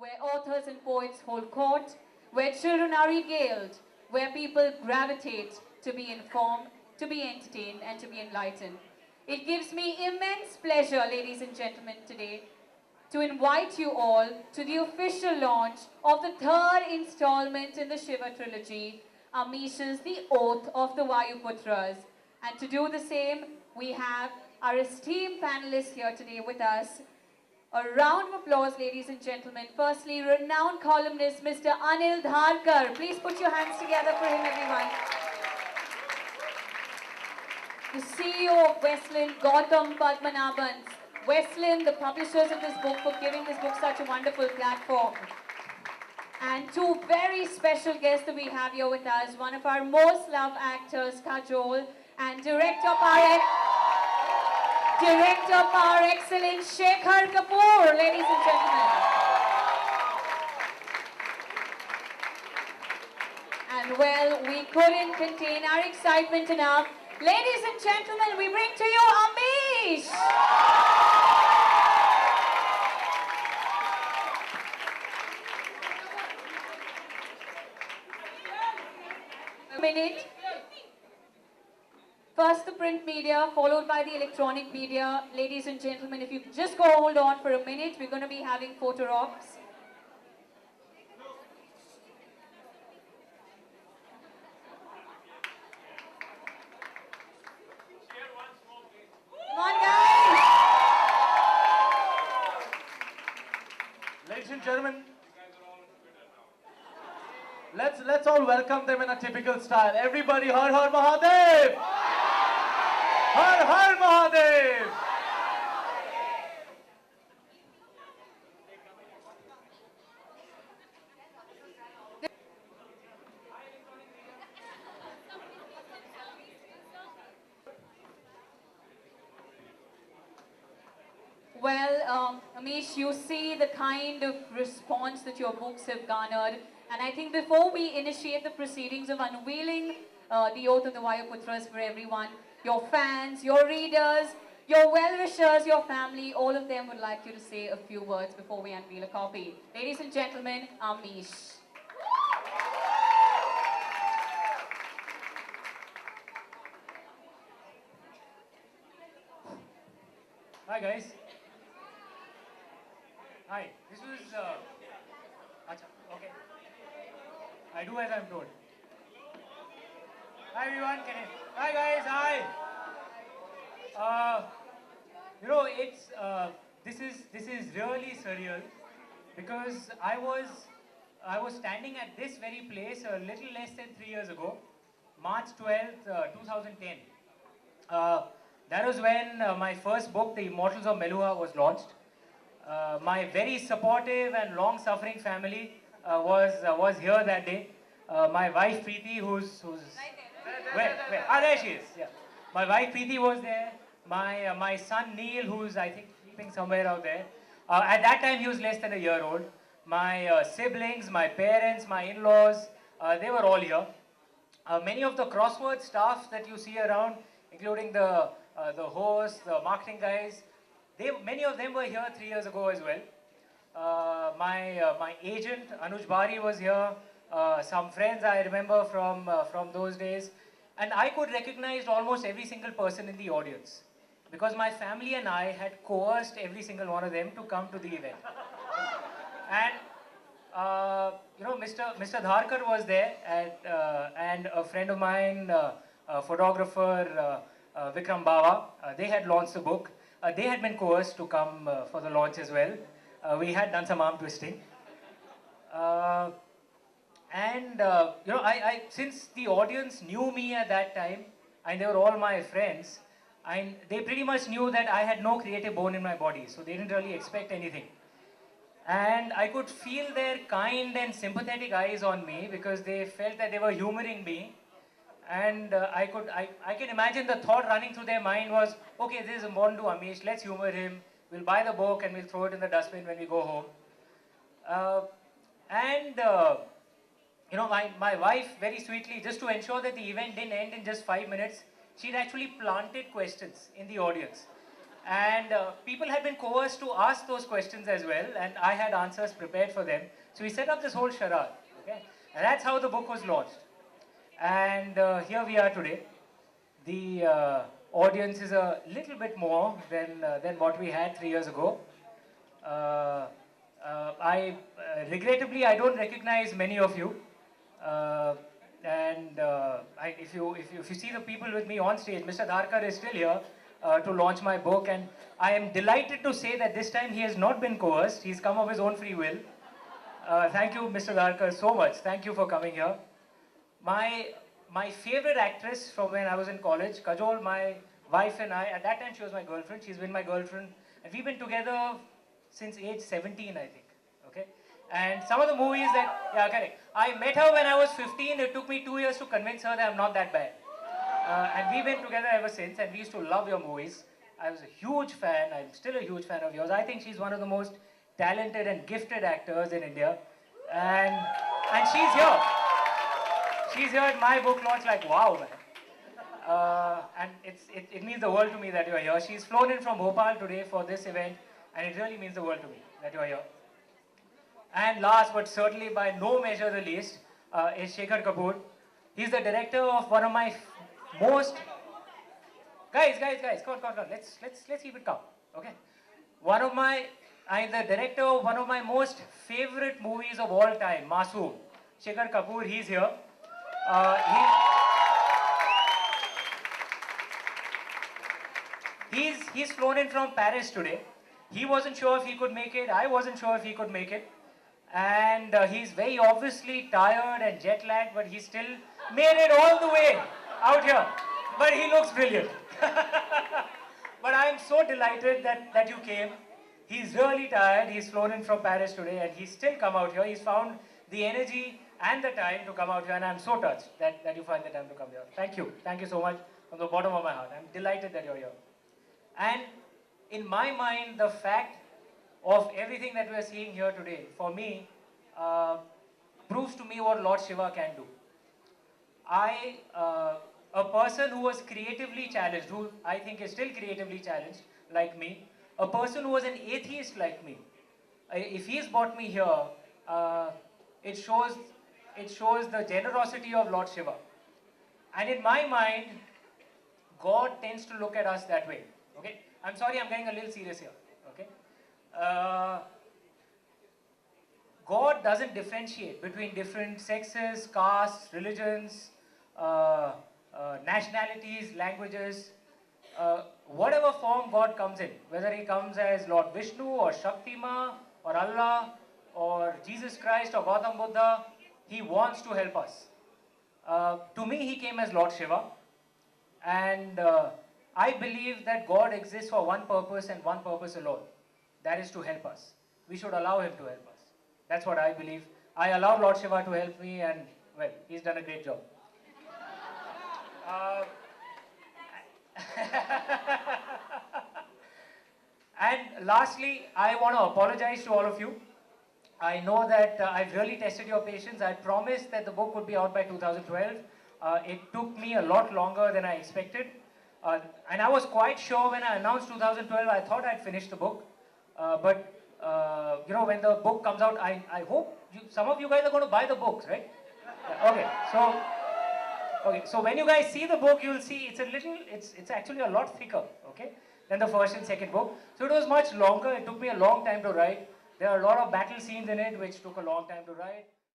where authors and poets hold court, where children are regaled, where people gravitate to be informed, to be entertained, and to be enlightened. It gives me immense pleasure, ladies and gentlemen, today to invite you all to the official launch of the third installment in the Shiva trilogy, Amish's The Oath of the Vayuputras. And to do the same, we have our esteemed panelists here today with us. A round of applause, ladies and gentlemen. Firstly, renowned columnist Mr. Anil Dharkar. Please put your hands together for him, everyone. The CEO of Westland, Gautam Padmanabhan. Westland, the publishers of this book, for giving this book such a wonderful platform. And two very special guests that we have here with us. One of our most loved actors, Kajol, and director par excellence, Shekhar Kapoor, ladies and gentlemen. And well, we couldn't contain our excitement enough. Ladies and gentlemen, we bring to you Amish! A minute. First the print media, followed by the electronic media. Ladies and gentlemen, if you just go hold on for a minute, we're going to be having photo ops. Come on, guys! Ladies and gentlemen, let's all welcome them in a typical style. Everybody, Har Har Mahadev! Har Har Mahadev! Well, Amish, you see the kind of response that your books have garnered. And I think before we initiate the proceedings of unveiling the Oath of the Vayuputras for everyone, your fans, your readers, your well-wishers, your family, all of them would like you to say a few words before we unveil a copy. Ladies and gentlemen, Amish. Hi guys. Hi. This was okay. I do as I'm told. Hi everyone. Hi guys. Hi. It's this is really surreal because I was standing at this very place a little less than 3 years ago, March 12th, 2010. That was when my first book, The Immortals of Meluha, was launched. My very supportive and long-suffering family was here that day. My wife Preeti, who's where? There she is. Yeah. My wife Preeti was there. My son Neil, who's I think sleeping somewhere out there. At that time, he was less than a year old. My siblings, my parents, my in-laws, they were all here. Many of the crossword staff that you see around, including the host, the marketing guys, many of them were here 3 years ago as well. My agent Anuj Bari was here. Some friends I remember from those days, and I could recognize almost every single person in the audience because my family and I had coerced every single one of them to come to the event. And Mr. Dharkar was there, and a friend of mine, photographer Vikram Bawa. They had launched the book. They had been coerced to come for the launch as well. We had done some arm twisting. Since the audience knew me at that time, and they were all my friends, and they pretty much knew that I had no creative bone in my body, so they didn't really expect anything. And I could feel their kind and sympathetic eyes on me because they felt that they were humoring me. And I can imagine the thought running through their mind was, okay, this is important to Amish, let's humor him. We'll buy the book and we'll throw it in the dustbin when we go home. My wife, very sweetly, just to ensure that the event didn't end in just 5 minutes, she'd actually planted questions in the audience. And people had been coerced to ask those questions as well, and I had answers prepared for them. So we set up this whole charade, okay? And that's how the book was launched. And here we are today. The audience is a little bit more than what we had 3 years ago. Regrettably, I don't recognize many of you. If you see the people with me on stage, Mr. Dharkar is still here to launch my book, and I am delighted to say that this time he has not been coerced. He's come of his own free will. Thank you, Mr. Dharkar, so much. Thank you for coming here. My favorite actress from when I was in college, Kajol, my wife and I, at that time she was my girlfriend. She's been my girlfriend, and we've been together since age 17, I think. Okay. And some of the movies that, yeah, correct. I met her when I was 15. It took me 2 years to convince her that I'm not that bad. And we've been together ever since, and we used to love your movies. I was a huge fan. I'm still a huge fan of yours. I think she's one of the most talented and gifted actors in India. And she's here. She's here at my book launch, like, wow, man. And it means the world to me that you're here. She's flown in from Bhopal today for this event, and it really means the world to me that you're here. And last but certainly by no measure the least is Shekhar Kapoor. He's the director of one of my most... Guys, come on. Let's keep it calm, okay? The director of one of my most favorite movies of all time, Masoom. Shekhar Kapoor, he's here. He's flown in from Paris today. He wasn't sure if he could make it. I wasn't sure if he could make it. And he's very obviously tired and jet lagged, but he still made it all the way out here. But he looks brilliant. But I'm so delighted that you came. He's really tired. He's flown in from Paris today, and he's still come out here. He's found the energy and the time to come out here, and I'm so touched that you find the time to come here. Thank you. Thank you so much from the bottom of my heart. I'm delighted that you're here. And in my mind, the fact of everything that we're seeing here today, for me, proves to me what Lord Shiva can do. A person who was creatively challenged, who I think is still creatively challenged, like me, a person who was an atheist like me, if he's brought me here, it shows the generosity of Lord Shiva. And in my mind, God tends to look at us that way. Okay? I'm sorry, I'm getting a little serious here. Okay? God doesn't differentiate between different sexes, castes, religions, nationalities, languages. Whatever form God comes in, whether he comes as Lord Vishnu or Shaktima or Allah or Jesus Christ or Gautam Buddha, he wants to help us. To me, he came as Lord Shiva, and I believe that God exists for one purpose and one purpose alone. That is to help us. We should allow him to help us. That's what I believe. I allowed Lord Shiva to help me, and well, he's done a great job. And lastly, I want to apologize to all of you. I know that I've really tested your patience. I promised that the book would be out by 2012. It took me a lot longer than I expected. And I was quite sure when I announced 2012, I thought I'd finished the book. But when the book comes out, I hope some of you guys are going to buy the books, right? Yeah, okay, so when you guys see the book, you'll see it's actually a lot thicker, okay, than the first and second book. So it was much longer. It took me a long time to write. There are a lot of battle scenes in it, which took a long time to write.